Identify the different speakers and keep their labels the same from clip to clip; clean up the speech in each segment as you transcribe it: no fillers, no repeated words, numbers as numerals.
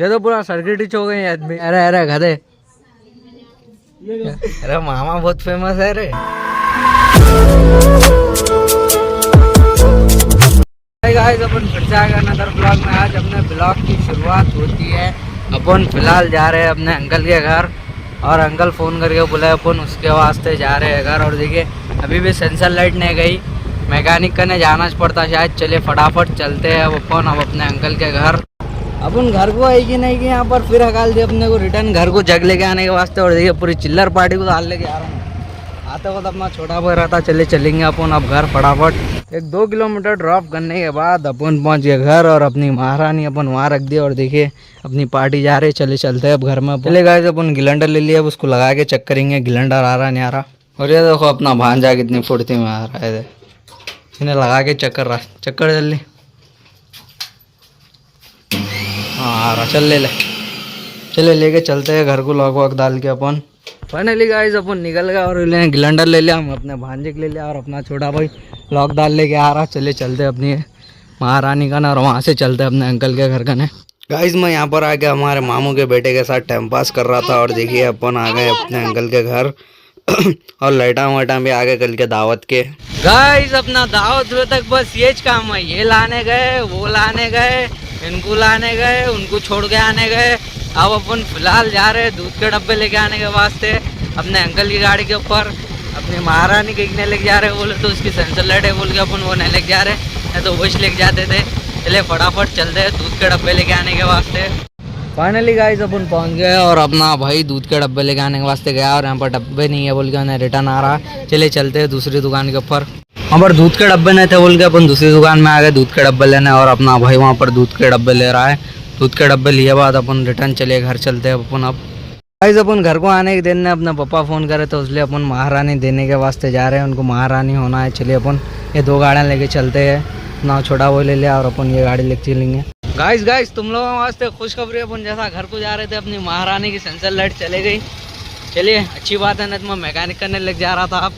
Speaker 1: ये तो पूरा सर्किट ही हो गए आदमी। अरे अरे गधे, अरे मामा बहुत फेमस है रे। गाइस अपन फिर से आ गए अनदर ब्लॉग में। आज अपने ब्लॉग की शुरुआत होती है। अपन फिलहाल जा रहे हैं अपने अंकल के घर और अंकल फ़ोन करके बुलाए, अपन उसके वास्ते जा रहे हैं घर। और देखिए अभी भी सेंसर लाइट नहीं गई, मैकेनिक करने जाना पड़ता शायद। चलिए फटाफट चलते हैं अब अपन अब अपने अंकल के घर। अपन घर को आएगी नहीं कि यहाँ पर फिर हकाल दिया अपने को रिटर्न घर को जग लेके आने के वास्ते। और देखिए पूरी चिल्लर पार्टी को डाल लेके आ रहा हूँ। आते वक्त अपना छोटा भाई रहता। चलेंगे अपन अब घर फटाफट। 1-2 किलोमीटर ड्रॉप करने के बाद अपन पहुँच गए घर और अपनी महारानी अपन वहाँ रख दी। और देखिए अपनी पार्टी जा रही। चलते हैं अब घर में। चले गए अपन गिलेंडर ले लिया, अब उसको लगा के चेक करेंगे गिलेंडर आ रहा नहीं आ रहा। और ये देखो अपना भांजा कितनी फुर्ती में आ रहा है, इन्हें लगा के चेक कर रहा। चक्कर जल्दी, हाँ आ रहा। चले लेके चलते हैं घर को लॉक वॉक डाल के अपन। फाइनली गाइस अपन निकल गए और गिलेंडर ले लिया, हम अपने भांजे के ले लिया और अपना छोटा भाई लॉक डाल लेके आ रहा। चलते अपनी महारानी का ना और वहाँ से चलते अपने अंकल के घर का ने। गाइस मैं यहाँ पर आके हमारे मामू के बेटे के साथ टाइम पास कर रहा था। और देखिए अपन आ गए अपने अंकल के घर और लाइटा वाइटा भी आ गए कल के दावत के। गाइस अपना दावत हुए तक बस ये काम है, ये लाने गए, वो लाने गए, इनको लाने गए, उनको छोड़ के आने गए। अब अपन फिलहाल जा रहे हैं दूध के डब्बे लेके आने के वास्ते अपने अंकल की गाड़ी के ऊपर। अपनी महारानी के लेके जा रहे हैं, बोले तो उसकी सेंसर लाइट है बोल के अपन वो नहीं लेके जा रहे, नहीं तो वही लेके जाते थे। चलिए फटाफट चलते हैं दूध के डब्बे लेके आने के वास्ते। फाइनली गाइस अपन पहुंच गए और अपना भाई दूध के डब्बे लेके आने के वास्ते गया और यहाँ पर डब्बे नहीं है बोल के उन्हें रिटर्न आ रहा। चलिए चलते हैं दूसरी दुकान के ऊपर। वहाँ पर दूध के डब्बे नहीं थे बोल के अपन दूसरी दुकान में आ गए दूध के डब्बे लेने। और अपना भाई वहाँ पर दूध के डब्बे ले रहा है। दूध के डब्बे लिए बाद अपन रिटर्न चले घर चलते हैं अपन। अब गाइस अपन घर को आने के दिन ने अपने पापा फ़ोन करे तो इसलिए अपन महारानी देने के वास्ते जा रहे हैं, उनको महारानी होना है। चलिए अपन ये 2 गाड़ियाँ लेके चलते हैं। अपना छोटा वो ले लिया और अपन ये गाड़ी लेके चलेंगे। गाइस तुम लोगों के वास्ते खुशखबरी, अपन जैसा घर को जा रहे थे अपनी महारानी की सेंसर लाइट चले गई। चलिए अच्छी बात है, नहीं तो मैं मैकेनिक करने लग जा रहा था। अब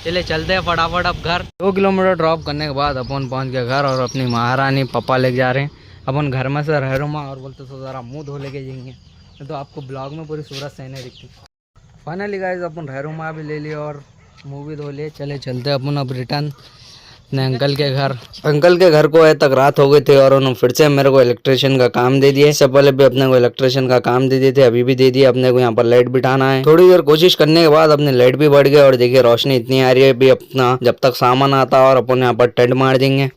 Speaker 1: चलिए चलते हैं फटाफट अब घर। 2 किलोमीटर ड्रॉप करने के बाद अपन पहुंच गए घर और अपनी महारानी पापा लेके जा रहे हैं। अपन घर में से रह रूमा और बोलते तो ज़रा मुँह धो लेके जाएंगे, तो आपको ब्लॉग में पूरी सूरत सही नहीं दिखती। फाइनली गाइस अपन रह रूमा भी ले लिए और मुँह भी धो लिए। चलते अपन अब रिटर्न अपने अंकल के घर। अंकल के घर को आए तक रात हो गई थी और उन्होंने फिर से मेरे को इलेक्ट्रिशियन का काम दे दिया। इससे पहले भी अपने को इलेक्ट्रिशियन का काम दे दिए थे, अभी भी दे दिया। अपने को यहाँ पर लाइट बिठाना है। थोड़ी देर कोशिश करने के बाद अपनी लाइट भी बढ़ गई और देखिए रोशनी इतनी आ रही है भी अपना जब तक सामान आता और अपन यहाँ पर टेंट मार देंगे।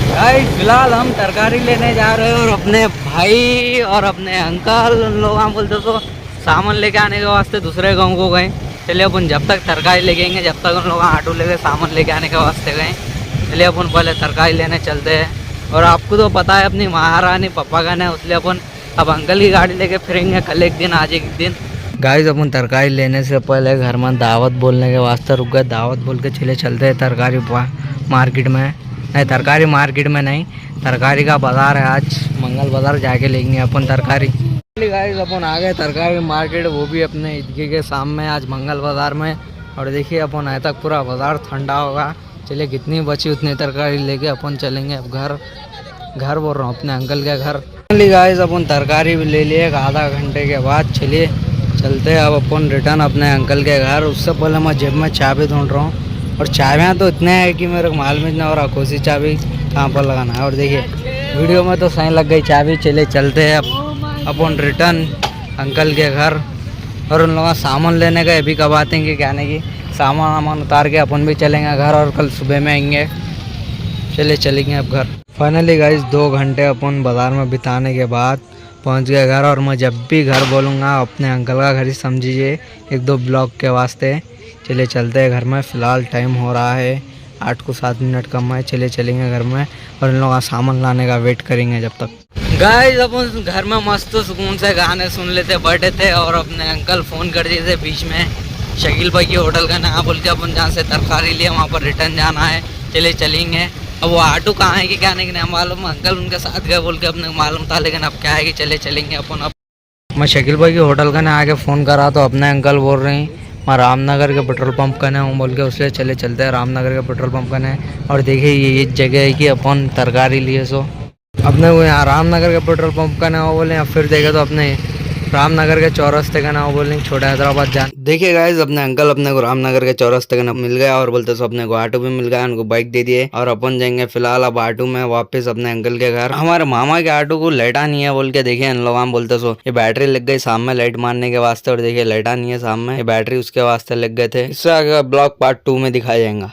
Speaker 1: फिलहाल हम तरकारी लेने जा रहे हैं और अपने भाई और अपने अंकल उन लोग हम बोलते तो सामान लेके आने के वास्ते दूसरे गाँव को गए। चलिए अपन जब तक तरकारी लेके जब तक उन लोग ऑटो लेके सामान लेके आने के वास्ते गए। चलिए अपन पहले तरकारी लेने चलते हैं। और आपको तो पता है अपनी महारानी पापा का है, इसलिए अपन अब अंकल की गाड़ी लेके फिरेंगे कल एक दिन आज एक दिन। गाइस अपन तरकारी लेने से पहले घर में दावत बोलने के वास्ते रुक गए। दावत बोल के चलते हैं तरकारी मार्केट में। नहीं तरकारी मार्केट में नहीं, तरकारी का बाज़ार है आज, मंगल बाज़ार जाके लेंगे अपन तरकारी। गाइस अपन आ गए तरकारी मार्केट, वो भी अपने ईदगी के सामने आज मंगल बाज़ार में। और देखिए अपन आए तक पूरा बाज़ार ठंडा होगा। चलिए कितनी बची उतनी तरकारी लेके अपन चलेंगे अब घर बोल रहा हूँ अपने अंकल के घर। गाइस अपन तरकारी भी ले लिए 1/2 घंटे के बाद। चलिए चलते हैं अब अपन रिटर्न अपने अंकल के घर। उससे पहले मैं जेब में चाबी ढूंढ रहा हूँ और चाबियाँ तो इतने हैं कि मेरे को मालूम ही नहीं हो रहा कौन सी चाबी कहाँ पर लगाना है। और देखिए वीडियो में तो सही लग गई चाबी। चलिए चलते हैं अब अपन रिटर्न अंकल के घर। और उन लोगों का सामान लेने गए, अभी कब आते हैं क्या नहीं की सामान वामान उतार के अपन भी चलेंगे घर और कल सुबह में आएंगे। चलेंगे अब घर। फाइनली गाइस 2 घंटे अपन बाज़ार में बिताने के बाद पहुंच गए घर। और मैं जब भी घर बोलूँगा अपने अंकल का घर ही समझिए, 1-2 ब्लॉक के वास्ते। चलिए चलते हैं घर में। फ़िलहाल टाइम हो रहा है 8 को 7 मिनट कम है। चलेंगे घर में और इन लोगों का सामान लाने का वेट करेंगे जब तक। गाइस अपन घर में मस्त सुकून से गाने सुन लेते बैठे थे और अपने अंकल फ़ोन कर दिए थे बीच में शकील भाई की होटल का नाम बोल के अपन जहाँ से तरकारी लिए वहाँ पर रिटर्न जाना है। चलेंगे। अब वो ऑटो कहाँ है कि क्या नहीं मालूम, अंकल उनके साथ गए बोल के अपने मालूम था, लेकिन अब क्या है कि चलेंगे अपन। अब मैं शकील भाई की होटल का आके फ़ोन करा तो अपने अंकल बोल रहे हैं मैं रामनगर के पेट्रोल पंप का हूँ बोल के, उसलिए चलते हैं रामनगर के पेट्रोल पंप का। और देखिए ये जगह है कि अपन तरकारी लिए सो अपने को यहाँ रामनगर के पेट्रोल पंप का नाम बोले, या फिर देखे तो अपने रामनगर के चौरस्ते का नाम बोलेंगे, छोटा हैदराबाद जान। देखिए गाइस, अपने अंकल अपने को रामनगर के चौरस्ते का नाम मिल गया और बोलते सो अपने को ऑटो भी मिल गया, उनको बाइक दे दिए और अपन जाएंगे फिलहाल अब ऑटो में वापस अपने अंकल के घर। हमारे मामा के ऑटो को लाइटा नहीं है बोल के देखिए इन लोग हम बोलते सो ये बैटरी लग गई शाम में लाइट मारने के वास्ते, और देखिए लाइटा नहीं है शाम में, ये बैटरी उसके वास्ते लग गए थे। इससे आगे ब्लॉग पार्ट 2 में दिखाया जाएगा।